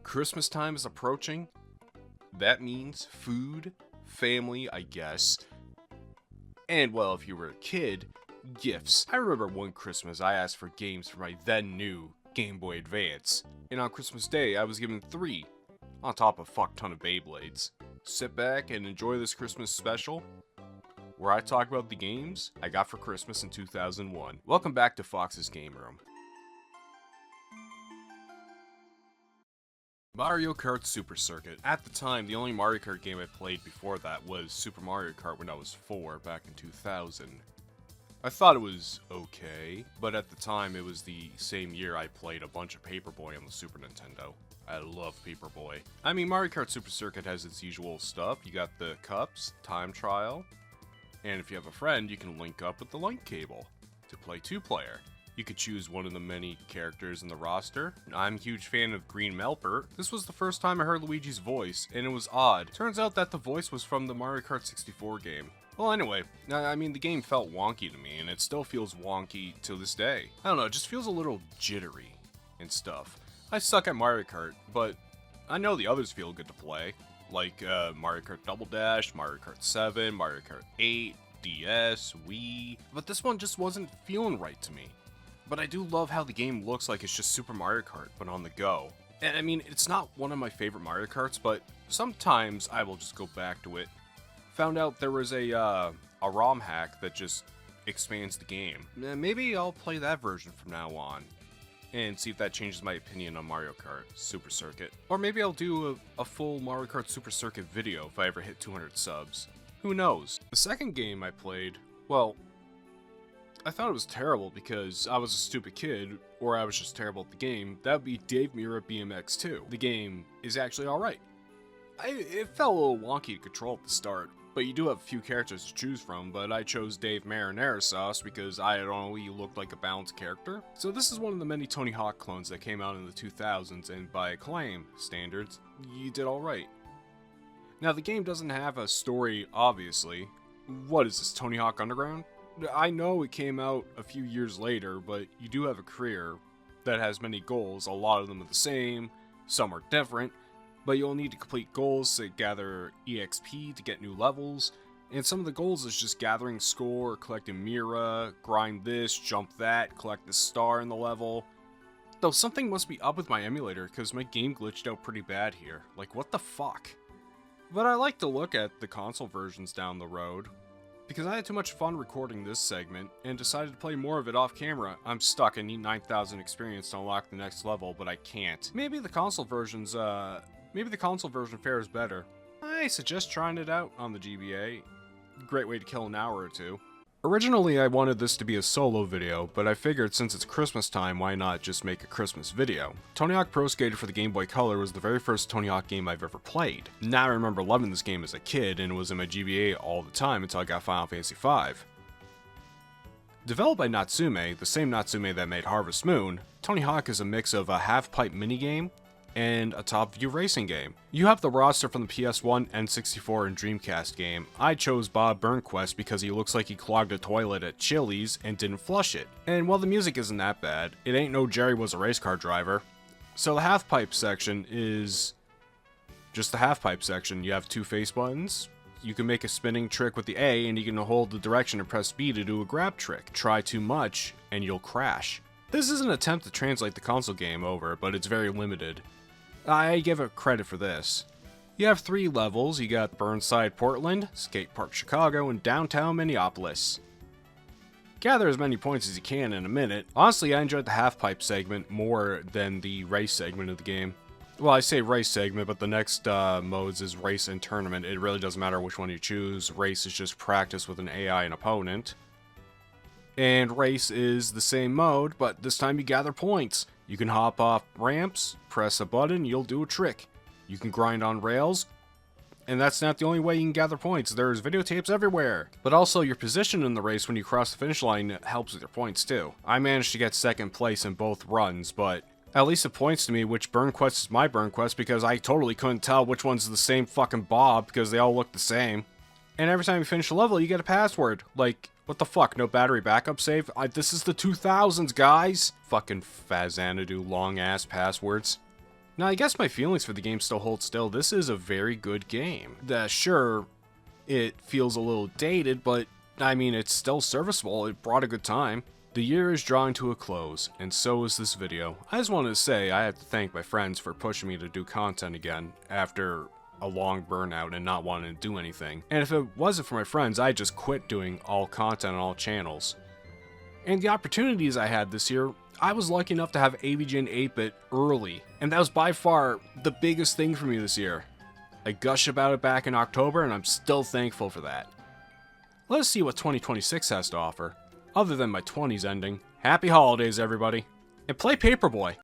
Christmas time is approaching. That means food, family, I guess. And, well, if you were a kid, gifts. I remember one Christmas I asked for games for my then new Game Boy Advance. And on Christmas Day, I was given 3, on top of a fuck ton of Beyblades. Sit back and enjoy this Christmas special, where I talk about the games I got for Christmas in 2001. Welcome back to Fox's Game Room. Mario Kart Super Circuit. At the time, the only Mario Kart game I played before that was Super Mario Kart when I was 4, back in 2000. I thought it was okay, but at the time it was the same year I played a bunch of Paperboy on the Super Nintendo. I love Paperboy. I mean, Mario Kart Super Circuit has its usual stuff. You got the cups, time trial, and if you have a friend, you can link up with the link cable to play 2-player. You could choose one of the many characters in the roster. I'm a huge fan of Green Melpert. This was the first time I heard Luigi's voice, and it was odd. Turns out that the voice was from the Mario Kart 64 game. Well, anyway, I mean, the game felt wonky to me, and it still feels wonky to this day. I don't know, it just feels a little jittery and stuff. I suck at Mario Kart, but I know the others feel good to play, like Mario Kart Double Dash, Mario Kart 7, Mario Kart 8, DS, Wii, but this one just wasn't feeling right to me. But I do love how the game looks like it's just Super Mario Kart, but on the go. And I mean, it's not one of my favorite Mario Karts, but sometimes I will just go back to it. Found out there was a ROM hack that just expands the game. Maybe I'll play that version from now on, and see if that changes my opinion on Mario Kart Super Circuit. Or maybe I'll do a full Mario Kart Super Circuit video if I ever hit 200 subs. Who knows? The second game I played, well, I thought it was terrible because I was a stupid kid, or I was just terrible at the game. That would be Dave Mirra BMX 2. The game is actually alright. It felt a little wonky to control at the start, but you do have a few characters to choose from, but I chose Dave Marinara Sauce because I don't know, he looked like a balanced character. So this is one of the many Tony Hawk clones that came out in the 2000s, and by acclaim standards, you did alright. Now the game doesn't have a story, obviously. What is this, Tony Hawk Underground? I know it came out a few years later, but you do have a career that has many goals. A lot of them are the same, some are different, but you'll need to complete goals to gather EXP to get new levels, and some of the goals is just gathering score, collecting Mira, grind this, jump that, collect the star in the level. Though something must be up with my emulator, because my game glitched out pretty bad here. Like, what the fuck? But I like to look at the console versions down the road. Because I had too much fun recording this segment, and decided to play more of it off camera. I'm stuck, I need 9,000 experience to unlock the next level, but I can't. Maybe the console version fares better. I suggest trying it out on the GBA. Great way to kill an hour or two. Originally I wanted this to be a solo video, but I figured since it's Christmas time, why not just make a Christmas video? Tony Hawk Pro Skater for the Game Boy Color was the very first Tony Hawk game I've ever played. Now I remember loving this game as a kid, and it was in my GBA all the time until I got Final Fantasy V. Developed by Natsume, the same Natsume that made Harvest Moon, Tony Hawk is a mix of a half-pipe minigame and a top-view racing game. You have the roster from the PS1, N64, and Dreamcast game. I chose Bob Burnquist because he looks like he clogged a toilet at Chili's and didn't flush it. And while the music isn't that bad, it ain't no Jerry was a race car driver. So the half-pipe section is just the half-pipe section. You have 2 face buttons. You can make a spinning trick with the A, and you can hold the direction and press B to do a grab trick. Try too much, and you'll crash. This is an attempt to translate the console game over, but it's very limited. I give it credit for this. You have 3 levels. You got Burnside Portland, Skate Park Chicago, and Downtown Minneapolis. Gather as many points as you can in a minute. Honestly, I enjoyed the half-pipe segment more than the race segment of the game. Well, I say race segment, but the next modes is race and tournament. It really doesn't matter which one you choose. Race is just practice with an AI and opponent. And race is the same mode, but this time you gather points. You can hop off ramps, press a button, you'll do a trick. You can grind on rails, and that's not the only way you can gather points. There's videotapes everywhere. But also your position in the race when you cross the finish line helps with your points too. I managed to get 2nd place in both runs, but at least it points to me which Burnquist is my Burnquist because I totally couldn't tell which one's the same fucking Bob because they all look the same. And every time you finish a level, you get a password. Like, what the fuck, no battery backup save? This is the 2000s, guys! Fucking Fazanadu long-ass passwords. Now, I guess my feelings for the game still hold still. This is a very good game. Sure, it feels a little dated, but I mean, it's still serviceable. It brought a good time. The year is drawing to a close, and so is this video. I just wanted to say I have to thank my friends for pushing me to do content again after a long burnout and not wanting to do anything. And if it wasn't for my friends, I'd just quit doing all content on all channels. And the opportunities I had this year, I was lucky enough to have AVGN 8-bit early, and that was by far the biggest thing for me this year. I gushed about it back in October, and I'm still thankful for that. Let us see what 2026 has to offer. Other than my 20s ending. Happy holidays, everybody. And play Paperboy.